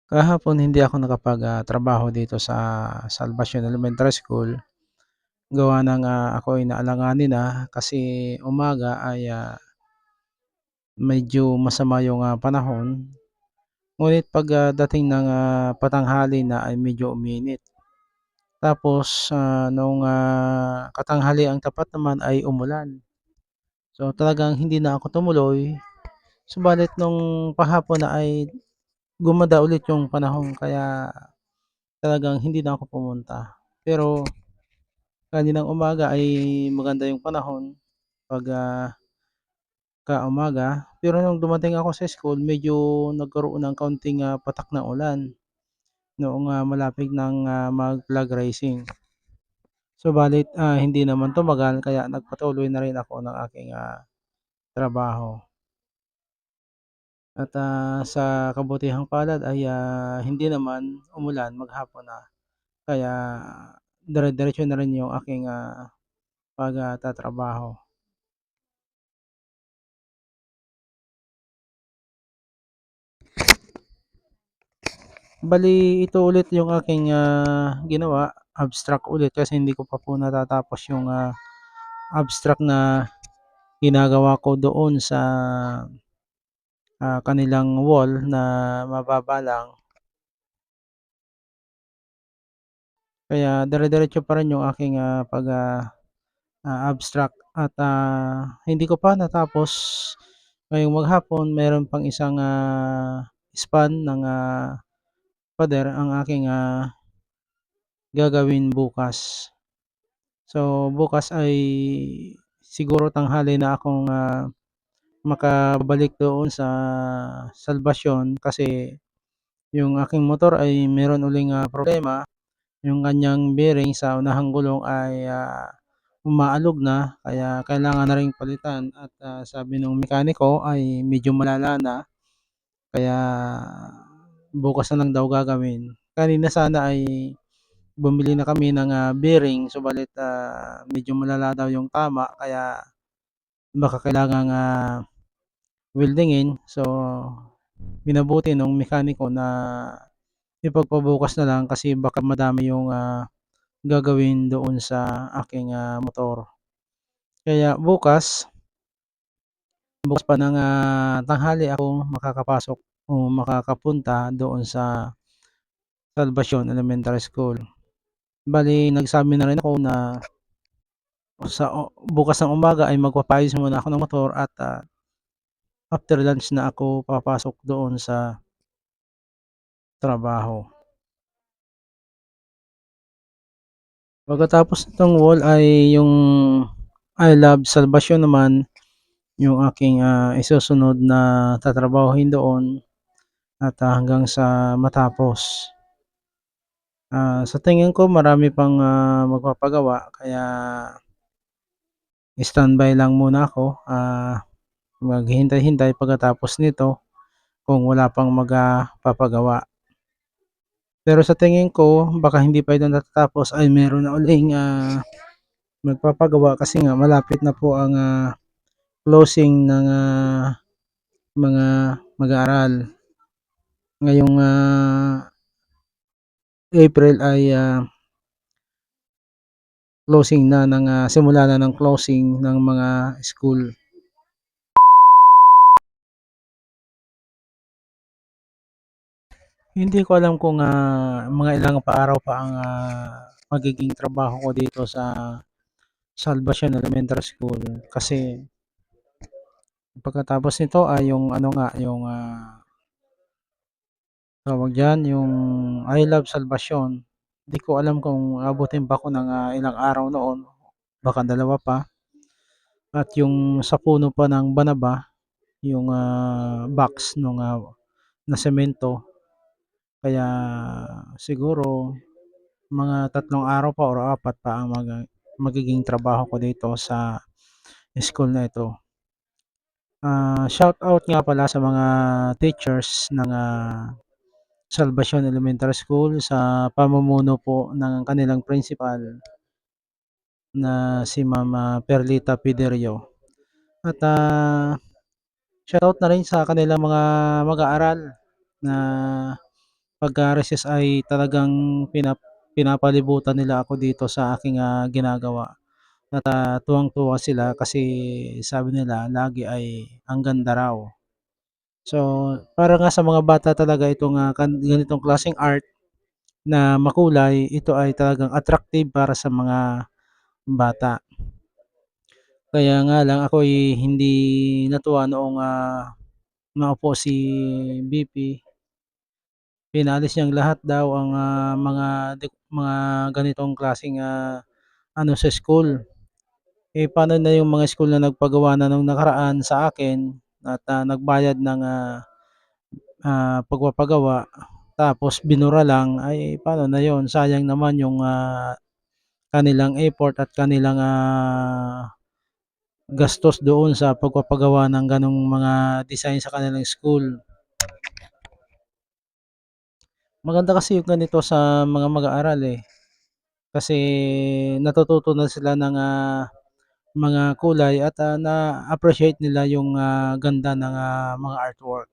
Kahapon hindi ako trabaho dito sa Salvacion Elementary School, gawa ng, ako'y naalanganin na kasi umaga ay, medyo masama yung, panahon. Ngunit dating ng, patanghali na ay medyo uminit. Tapos, noong, katanghaliang tapat naman ay umulan. So, talagang hindi na ako tumuloy, subalit nung pahapon na ay gumanda ulit yung panahon kaya talagang hindi na ako pumunta. Pero kaninang umaga ay maganda yung panahon 'pag, ka-umaga. Pero nung dumating ako sa school medyo nagkaroon ng kaunting, patak na ulan noong, malapit ng, mag-flag raising. Subalit, hindi naman tumagal kaya nagpatuloy na rin ako ng aking, trabaho. At, sa kabutihang palad ay, hindi naman umulan maghapon na. Kaya dire-diretso na rin yung aking, tatrabaho. Bale ito ulit yung aking, ginawa, abstract ulit kasi hindi ko pa po natatapos yung, abstract na ginagawa ko doon sa, kanilang wall na mababa lang. Kaya dire-diretso pa rin yung aking, abstract at, hindi ko pa natapos. Ngayong maghapon meron pang isang, span ng, pader ang aking, gagawin bukas. So, bukas ay siguro tanghali na akong, makabalik doon sa salbasyon kasi yung aking motor ay meron uling, problema. Yung kanyang bearing sa unahang gulong ay, umaalog na kaya kailangan na ring palitan at, sabi nung mekaniko ay medyo malala na kaya bukas na lang daw gagawin. Kanina sana ay bumili na kami ng, bearing subalit, medyo malala daw yung tama kaya baka kailangang, weldingin. So, minabuti nung mekaniko na ipagpabukas na lang kasi baka madami yung, gagawin doon sa aking, motor. Kaya bukas pa ng, tanghali ako makakapasok o makakapunta doon sa Salvacion Elementary School. Bale nagsabi na rin ako na bukas ng umaga ay magpapaayos muna ako ng motor at, after lunch na ako papasok doon sa trabaho. Pagkatapos nitong wall ay yung I Love Salvacion naman yung aking, isusunod na tatrabahuhin doon at, hanggang sa matapos. Sa tingin ko marami pang, magpapagawa kaya standby lang muna ako, maghihintay-hintay pagkatapos nito kung wala pang papagawa. Pero sa tingin ko baka hindi pa ito natatapos ay meron na uling, magpapagawa kasi nga malapit na po ang, closing ng, mga mag-aaral. Ngayong, April ay, closing na ng, simula na ng closing ng mga school. Hindi ko alam kung, mga ilang pa-araw pa ang, magiging trabaho ko dito sa Salvacion Elementary School kasi pagkatapos nito ay yung ano nga, yung, tawag diyan, yung I Love Salvacion. Di ko alam kung aabutin pa ako ng, ilang araw noon, baka dalawa pa. At yung sa puno pa ng Banaba, yung, box nung, na semento. Kaya siguro mga 3 araw pa or 4 pa ang magiging trabaho ko dito sa school na ito. Shoutout nga pala sa mga teachers ng, Salvacion Elementary School sa pamumuno po ng kanilang principal na si Ma'am, Perlita Piderio. At, shoutout na rin sa kanilang mga mag-aaral na pagka recess ay talagang pinapalibutan nila ako dito sa aking, ginagawa at, tuwang-tuwa sila kasi sabi nila lagi ay ang ganda raw. So, para nga sa mga bata talaga itong, ganitong klaseng art na makulay, ito ay talagang attractive para sa mga bata. Kaya nga lang ako'y hindi natuwa noong, naupo si VP, pinalis niyang lahat daw ang, mga ganitong klaseng, ano sa school. Eh, paano na yung mga school na nagpagawa na nung nakaraan sa akin at, nagbayad ng, pagpapagawa tapos binura lang, ay paano na yun? Sayang naman yung, kanilang effort at kanilang, gastos doon sa pagpapagawa ng gano'ng mga design sa kanilang school. Maganda kasi yung ganito sa mga mag-aaral, eh, kasi natututo na sila ng, mga kulay at, na-appreciate nila yung, ganda ng, mga artwork.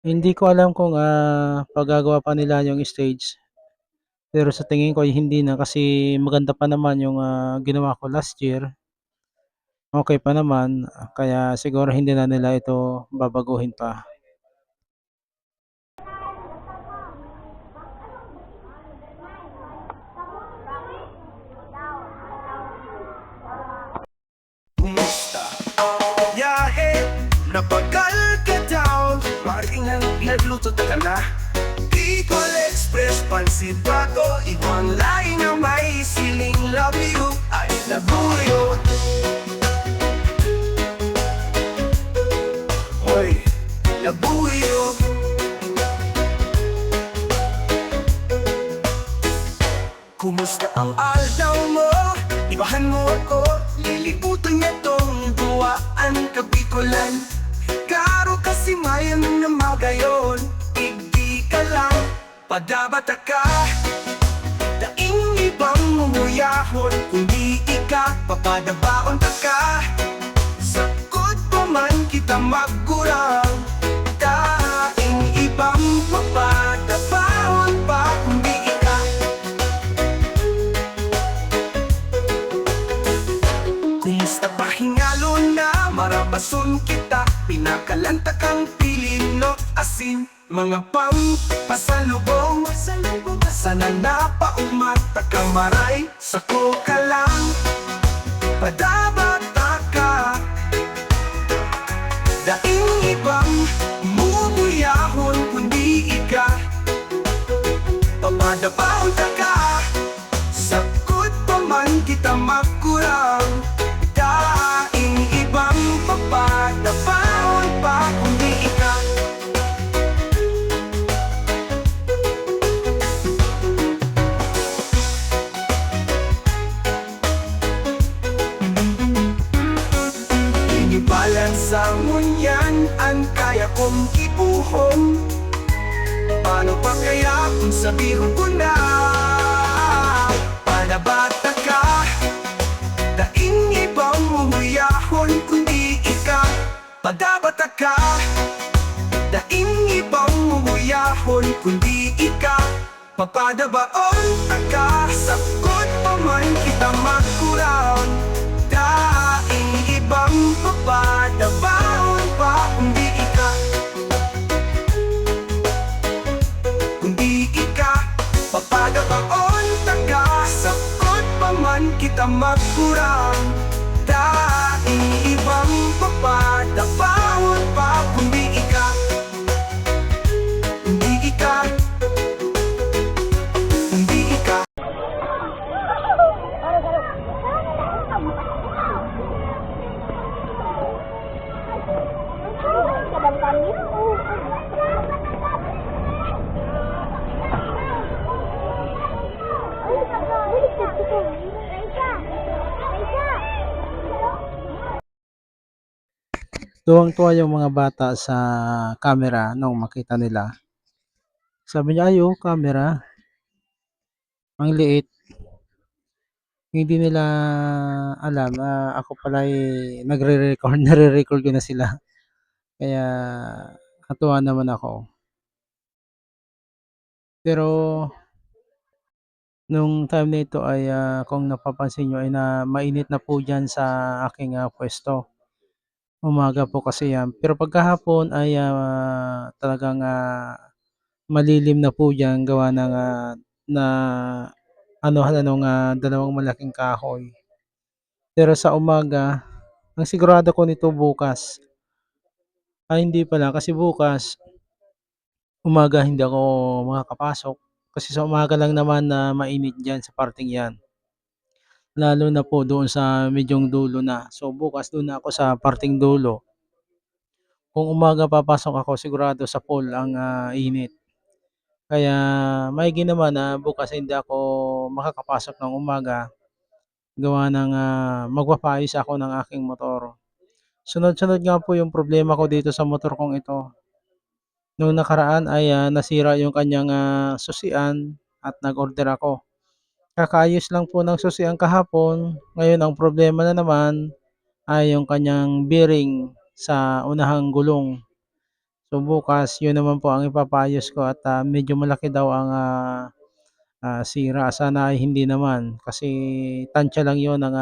Hindi ko alam kung, paggagawa pa nila yung stage, pero sa tingin ko ay hindi na kasi maganda pa naman yung, ginawa ko last year. Okey pa naman, kaya siguro hindi na nila ito babaguhin pa. Kumusta? Yahe, napagal ka daw. Maringan, nagluto ka na. Bicol Express, pansit bato. Ibang laing na may siling love you. Ay nabuyo. Hoy, nabuyo. Kumusta ang araw mo? Ibahan mo ako. Lilibutan niya tong duwaan kabikulan. Karo kasi mayan na magayon. Igdi ka lang, padabata ka. Daing ibang mumuyahon. Kung di ika, papadabaon ta ka. Sakot pa man kita magkurang. Daing ibang papadabaon pa. Kung di ika, kumusta pahingalo na marabason kita. Pinakalanta kang pilino asin. Mga pampasalubong sana napaumata ka maray. Sako ka lang, padabata ka. Daing ibang mumuyahon kundi ika. Pamadabaon ta ka. Sakot pa man kita magkurang. Daing ibang papadabaon pa kundi ika. Inibalan sa ngunyan ang kaya kong ibuhong. Paano pa kaya kung sabihin ko na padabata ka. Daing ibang mumuyahon kundi ika. Padabata ka. Daing ibang mumuyahon kundi ika. Papadabaon ka. Sakot pa man kita magkurang. Daing ibang papadabaon pa kundi ika. Kundi ika, papadabaon ta ka. Sakot pa man kita magkurang. Daing ibang papadabaon pa kundi ika. Kundi ika. Kundi ika. Tuwang-tuwa yung mga bata sa camera nung makita nila. Sabi niya, "Ay, oh, camera, ang liit." Hindi nila alam na ako pala ay nagre-record, nare-record ko na sila. Kaya natuwa naman ako. Pero nung time na ito ay, kung napapansin niyo ay mainit na po diyan sa aking, puwesto. Umaga po kasi 'yan. Pero pagka hapon ay, talagang, malilim na po diyan gawa ng, na anuhan na nung, dalawang malaking kahoy. Pero sa umaga, ang sigurado ko nito bukas, hindi pala kasi bukas umaga hindi ako makakapasok. Kasi sa umaga lang naman na mainit diyan sa parteng 'yan. Lalo na po doon sa medyong dulo na. So bukas do'n na ako sa parteng dulo. Kung umaga papasok ako sigurado sa pool ang, init. Kaya maigi naman na bukas hindi ako makakapasok ng umaga gawa ng, magpapaayos ako ng aking motor. Sunod-sunod nga po yung problema ko dito sa motor kong ito. Nung nakaraan ay, nasira yung kanyang, susian at nag-order ako. Kakaayos lang po ng susian kahapon, ngayon ang problema na naman ay yung kanyang bearing sa unahang gulong. So bukas yun naman po ang ipapaayos ko at, medyo malaki daw ang, sira. Sana ay hindi naman kasi tantiya lang yun ng,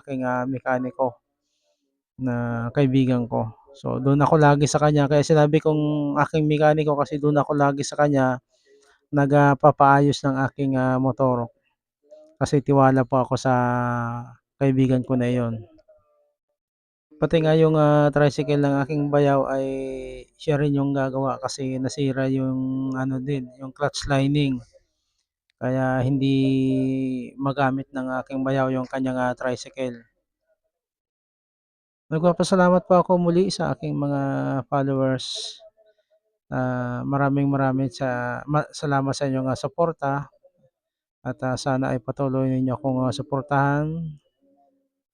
aking, mekaniko na kaibigan ko. So dun ako lagi sa kanya kaya sinabi kong aking mekaniko kasi dun ako lagi sa kanya ng aking, motor. Kasi tiwala po ako sa kaibigan ko na iyon. Pati nga yung, tricycle ng aking bayaw ay siya rin yung gagawa kasi nasira yung ano din, yung clutch lining. Kaya hindi magamit ng aking bayaw yung kanyang, tricycle. Nagpapasalamat po ako muli sa aking mga followers. Maraming salamat sa inyong, suporta at, sana ay patuloy ninyo akong, suportahan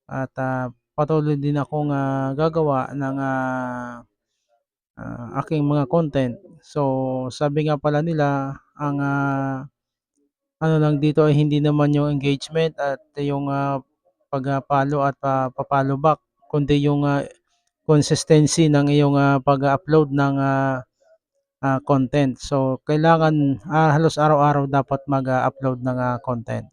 at, patuloy din akong, gagawa ng, aking mga content. So, sabi nga pala nila ang, ano lang dito ay hindi naman yung engagement at yung, pag, at, pa-follow back kundi yung, consistency ng iyong, pag-a-upload ng, content. So, kailangan, halos araw-araw dapat mag, upload ng, content.